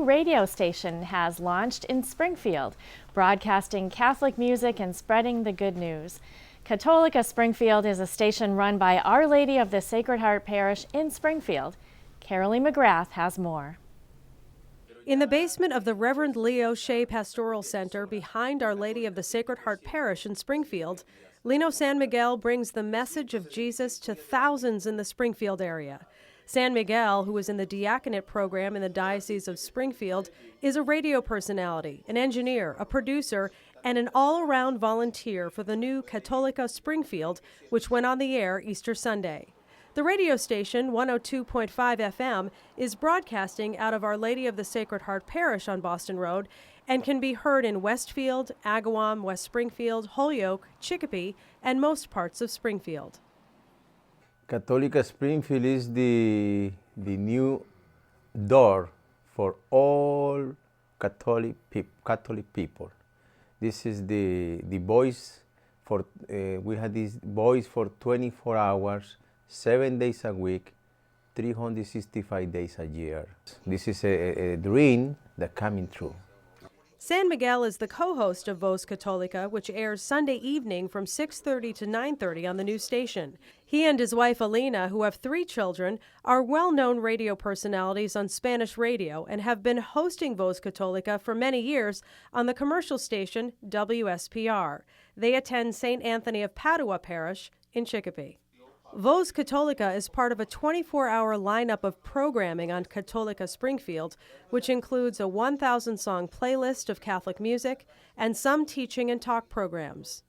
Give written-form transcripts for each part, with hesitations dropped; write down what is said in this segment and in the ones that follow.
new radio station has launched in Springfield, broadcasting Catholic music and spreading the good news. Catolica Springfield is a station run by Our Lady of the Sacred Heart Parish in Springfield. Carolee McGrath has more. In the basement of the Reverend Leo Shea Pastoral Center behind Our Lady of the Sacred Heart Parish in Springfield, Lino San Miguel brings the message of Jesus to thousands in the Springfield area. San Miguel, who is in the diaconate program in the Diocese of Springfield, is a radio personality, an engineer, a producer, and an all-around volunteer for the new Catolica Springfield, which went on the air Easter Sunday. The radio station, 102.5 FM, is broadcasting out of Our Lady of the Sacred Heart Parish on Boston Road and can be heard in Westfield, Agawam, West Springfield, Holyoke, Chicopee, and most parts of Springfield. Catolica Springfield is the new door for all Catholic people. This is the voice for, we had this voice for 24 hours, 7 days a week, 365 days a year. This is a dream that's coming true. San Miguel is the co-host of Voz Católica, which airs Sunday evening from 6:30 to 9:30 on the new station. He and his wife Alina, who have 3 children, are well-known radio personalities on Spanish radio and have been hosting Voz Católica for many years on the commercial station WSPR. They attend St. Anthony of Padua Parish in Chicopee. Voz Católica is part of a 24-hour lineup of programming on Catolica Springfield, which includes a 1,000-song playlist of Catholic music and some teaching and talk programs.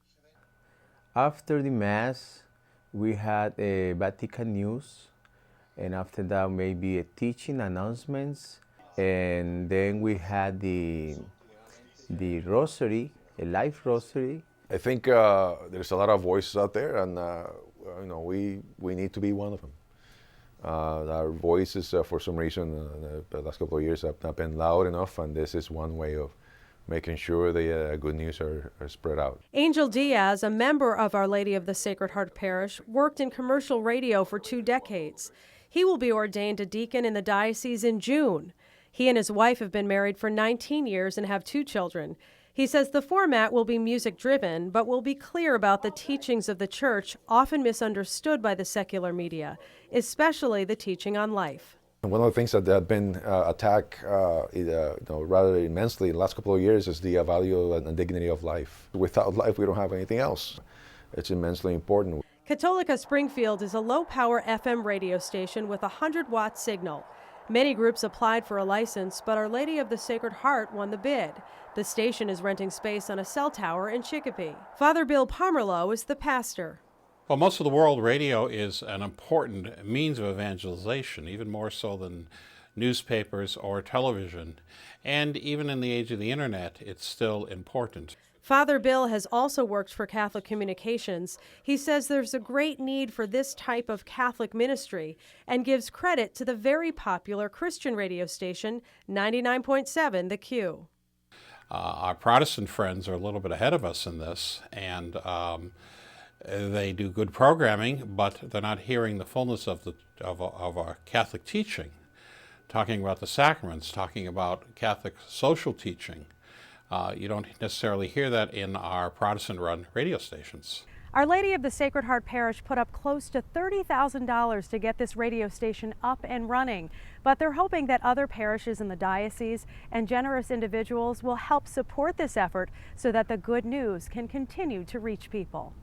After the Mass, we had a Vatican News, and after that maybe a teaching announcements, and then we had the Rosary, a live Rosary. I think there's a lot of voices out there, and we need to be one of them. Our voices, for some reason, the last couple of years have not been loud enough, and this is one way of making sure the good news are spread out. Angel Diaz, a member of Our Lady of the Sacred Heart Parish, worked in commercial radio for 2 decades. He will be ordained a deacon in the diocese in June. He and his wife have been married for 19 years and have 2 children. He says the format will be music-driven, but will be clear about the teachings of the Church, often misunderstood by the secular media, especially the teaching on life. One of the things that have been attacked rather immensely in the last couple of years is the value and dignity of life. Without life, we don't have anything else. It's immensely important. Catolica Springfield is a low-power FM radio station with a 100-watt signal. Many groups applied for a license, but Our Lady of the Sacred Heart won the bid. The station is renting space on a cell tower in Chicopee. Father Bill Pomerleau is the pastor. Well, most of the world, radio is an important means of evangelization, even more so than newspapers or television. And even in the age of the internet, it's still important. Father Bill has also worked for Catholic Communications. He says there's a great need for this type of Catholic ministry and gives credit to the very popular Christian radio station, 99.7 The Q. Our Protestant friends are a little bit ahead of us in this, and they do good programming, but they're not hearing the fullness of our Catholic teaching, talking about the sacraments, talking about Catholic social teaching. You don't necessarily hear that in our Protestant-run radio stations. Our Lady of the Sacred Heart Parish put up close to $30,000 to get this radio station up and running, but they're hoping that other parishes in the diocese and generous individuals will help support this effort so that the good news can continue to reach people.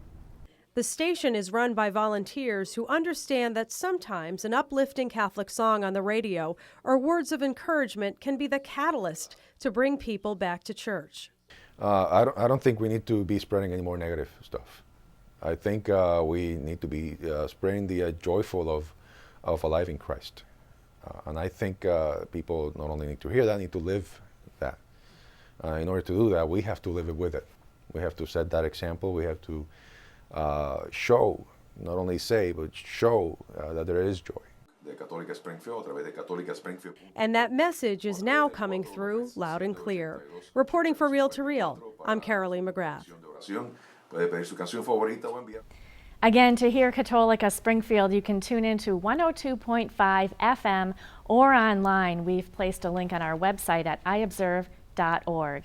The station is run by volunteers who understand that sometimes an uplifting Catholic song on the radio or words of encouragement can be the catalyst to bring people back to church. I don't think we need to be spreading any more negative stuff. I think we need to be spreading the joyful of a life in Christ. And I think people not only need to hear that, need to live that. In order to do that, we have to live it with it. We have to set that example. We have to show, not only say, but show that there is joy. And that message is now coming through loud and clear. Reporting for Reel to Reel, I'm Carolee McGrath. Again, to hear Catolica Springfield, you can tune into 102.5 FM or online. We've placed a link on our website at iobserve.org.